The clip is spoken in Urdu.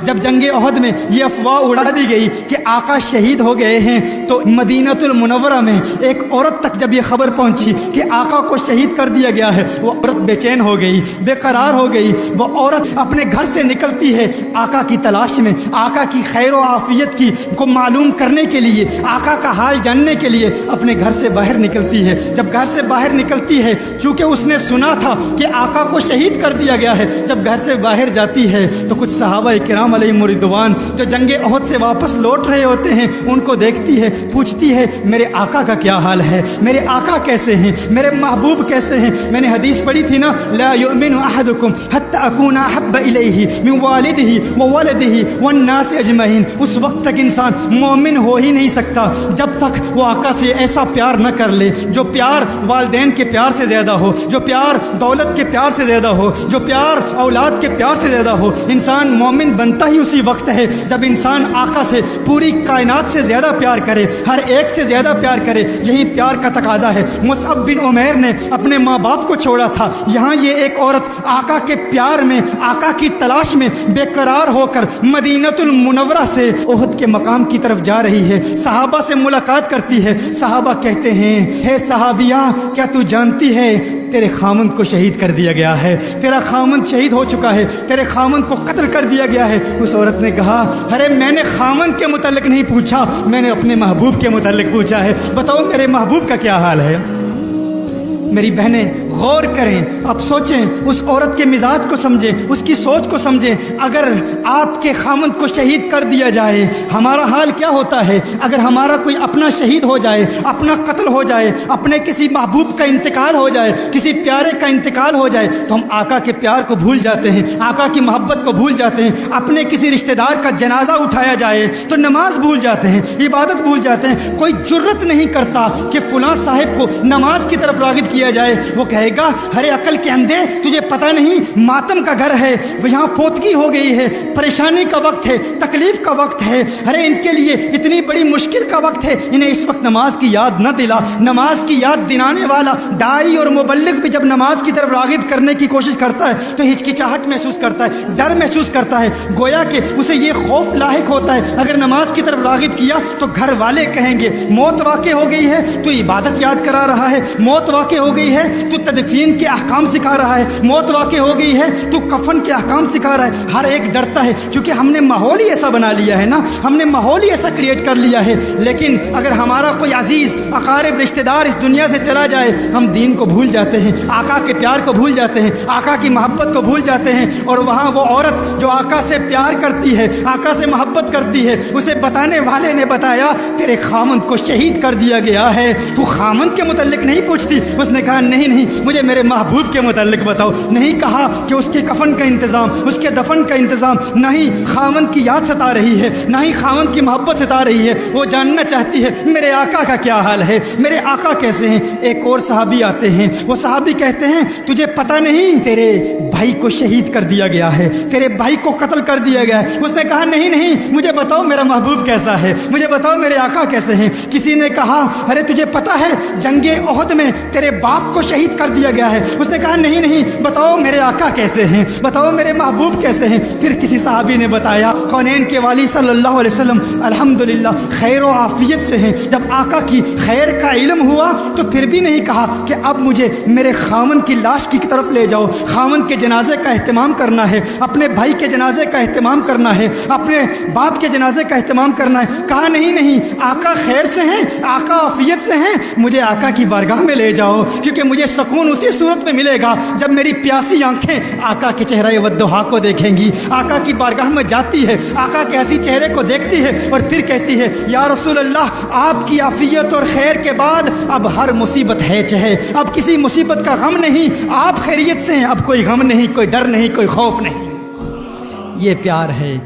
جب جنگ احد میں یہ افواہ اڑا دی گئی کہ آقا شہید ہو گئے ہیں تو مدینہ المنورہ میں ایک عورت تک جب یہ خبر پہنچی کہ آقا کو شہید کر دیا گیا ہے، وہ عورت بے چین ہو گئی، بے قرار ہو گئی۔ وہ عورت اپنے گھر سے نکلتی ہے آقا کی تلاش میں، آقا کی خیر و عافیت کو معلوم کرنے کے لیے، آقا کا حال جاننے کے لیے اپنے گھر سے باہر نکلتی ہے۔ جب گھر سے باہر نکلتی ہے، چونکہ اس نے سنا تھا کہ آقا کو شہید کر دیا گیا ہے، جب گھر سے باہر جاتی ہے تو کچھ صحابہ کرام علیہم رضوان جو جنگ احد سے واپس لوٹ رہے ہوتے ہیں ان کو دیکھتی ہے، پوچھتی ہے میرے آقا کا کیا حال ہے، میرے آقا کیسے ہیں، میرے محبوب کیسے ہیں۔ میں نے حدیث پڑھی تھی نا، لا یؤمن احدکم حتی اکون احب الیہ من والدہ وولدہ والناس اجمعین۔ اس وقت تک انسان مومن ہو ہی نہیں سکتا جب تک وہ آقا سے ایسا پیار نہ کر لے جو پیار والدین کے پیار سے زیادہ ہو، جو پیار دولت کے پیار سے زیادہ ہو، جو پیار اولاد کے پیار سے زیادہ ہو۔ انسان مومن بنتا ہی اسی وقت ہے جب انسان آقا سے پوری کائنات سے زیادہ پیار کرے، ہر ایک سے زیادہ پیار کرے۔ یہی پیار کا تقاضا ہے۔ مصعب بن عمیر نے اپنے ماں باپ کو چھوڑا تھا، یہاں یہ ایک عورت آقا کے پیار میں، آقا کی تلاش میں بے قرار ہو کر مدینہ المنورہ سے احد کے مقام کی طرف جا رہی ہے، صحابہ سے ملاقات کرتی ہے۔ صحابہ کہتے ہیں ہے صحابیہ کیا تو جانتی ہے تیرے خامند کو شہید کر دیا گیا ہے، تیرا خامند شہید ہو چکا ہے، تیرے خامند کو قتل کر دیا گیا ہے۔ اس عورت نے کہا ارے میں نے خامند کے متعلق نہیں پوچھا، میں نے اپنے محبوب کے متعلق پوچھا ہے، بتاؤ میرے محبوب کا کیا حال ہے۔ میری بہنیں غور کریں، اب سوچیں، اس عورت کے مزاج کو سمجھیں، اس کی سوچ کو سمجھیں۔ اگر آپ کے خامند کو شہید کر دیا جائے ہمارا حال کیا ہوتا ہے؟ اگر ہمارا کوئی اپنا شہید ہو جائے، اپنا قتل ہو جائے، اپنے کسی محبوب کا انتقال ہو جائے، کسی پیارے کا انتقال ہو جائے تو ہم آقا کے پیار کو بھول جاتے ہیں، آقا کی محبت کو بھول جاتے ہیں۔ اپنے کسی رشتہ دار کا جنازہ اٹھایا جائے تو نماز بھول جاتے ہیں، عبادت بھول جاتے ہیں۔ کوئی جرت نہیں کرتا کہ فلاں صاحب کو نماز کی طرف راغب کیا جائے۔ وہ کہے گا ارے عقل کے اندھے تجھے پتہ نہیں ماتم کا گھر ہے، یہاں فوتگی ہو گئی ہے، پریشانی کا وقت ہے، تکلیف کا وقت ہے، ارے ان کے لیے اتنی بڑی مشکل کا وقت ہے، انہیں اس وقت نماز کی یاد نہ دلا۔ نماز کی یاد دلانے والا داعی اور مبلغ بھی جب نماز کی طرف راغب کرنے کی کوشش کرتا ہے تو ہچکچاہٹ محسوس کرتا ہے، ڈر محسوس کرتا ہے، گویا کہ اسے یہ خوف لاحق ہوتا ہے اگر نماز کی طرف راغب کیا تو گھر والے کہیں گے موت واقع ہو گئی ہے تو عبادت یاد کرا رہا ہے، موت واقع ہو گئی ہے تو تدفین کے احکام سکھا رہا ہے، موت واقع ہو گئی ہے تو کفن کے احکام سکھا رہا ہے۔ ہر ایک ڈرتا ہے کیونکہ ہم نے ماحول ہی ایسا بنا لیا ہے نا، ہم نے ماحول ہی ایسا کریٹ کر لیا ہے۔ لیکن اگر ہمارا کوئی عزیز اقارب رشتہ دار اس دنیا سے چلا جائے ہم دین کو بھول جاتے ہیں، آقا کے پیار کو بھول جاتے ہیں، آقا کی محبت کو بھول جاتے ہیں۔ اور وہاں وہ عورت جو آقا سے پیار کرتی ہے، آقا سے محبت کرتی ہے، اسے بتانے والے نے بتایا تیرے خامند کو شہید کر دیا گیا ہے، تو خامند کے متعلق نہیں پوچھتی؟ اس نے کہا نہیں مجھے میرے محبوب کے متعلق بتاؤ۔ نہیں کہا کہ اس کے کفن کا انتظام، اس کے دفن کا انتظام، نہیں خامند کی یاد ستا رہی ہے، نہ ہی خامند کی محبت ستا رہی ہے، وہ جاننا چاہتی ہے میرے آقا کا کیا حال ہے، میرے آقا کیسے ہیں۔ ایک اور صحابی آتے ہیں، وہ صحابی کہتے ہیں تجھے پتہ نہیں تیرے بھائی کو شہید کر دیا گیا ہے، تیرے بھائی کو قتل کر دیا گیا ہے۔ اس نے کہا نہیں مجھے بتاؤ میرا محبوب کیسا ہے، مجھے بتاؤ میرے آقا کیسے ہیں۔ کسی نے کہا ارے تجھے پتہ ہے جنگ احد میں تیرے باپ کو شہید کر دیا گیا ہے۔ اس نے کہا نہیں بتاؤ میرے آقا کیسے ہیں، بتاؤ میرے محبوب کیسے ہیں۔ پھر کسی صحابی نے بتایا کونین کے والی صلی اللہ علیہ وسلم الحمدللہ خیر و عافیت سے ہیں۔ جب آقا کی خیر کا علم ہوا تو پھر بھی نہیں کہا کہ اب مجھے میرے خامن کی لاش کی طرف لے جاؤ، خامن کے جنازے کا اہتمام کرنا ہے، اپنے بھائی کے جنازے کا اہتمام کرنا ہے، اپنے باپ کے جنازے کا اہتمام کرنا ہے۔ کہا نہیں آقا خیر سے ہیں، آقا عافیت سے ہیں، مجھے آقا کی بارگاہ میں لے جاؤ، کیونکہ مجھے سکون اسی صورت میں ملے گا جب میری پیاسی آنکھیں آقا کے چہرہ والضحیٰ کو دیکھیں گی۔ آقا کی بارگاہ میں جاتی ہے، آقا کے ایسی چہرے کو دیکھتی ہے اور پھر کہتی ہے یا رسول اللہ آپ کی عافیت اور خیر کے بعد اب ہر مصیبت ہے چہے، اب کسی مصیبت کا غم نہیں، آپ خیریت سے ہیں، اب کوئی غم نہیں، کوئی ڈر نہیں، کوئی خوف نہیں۔ یہ پیار ہے۔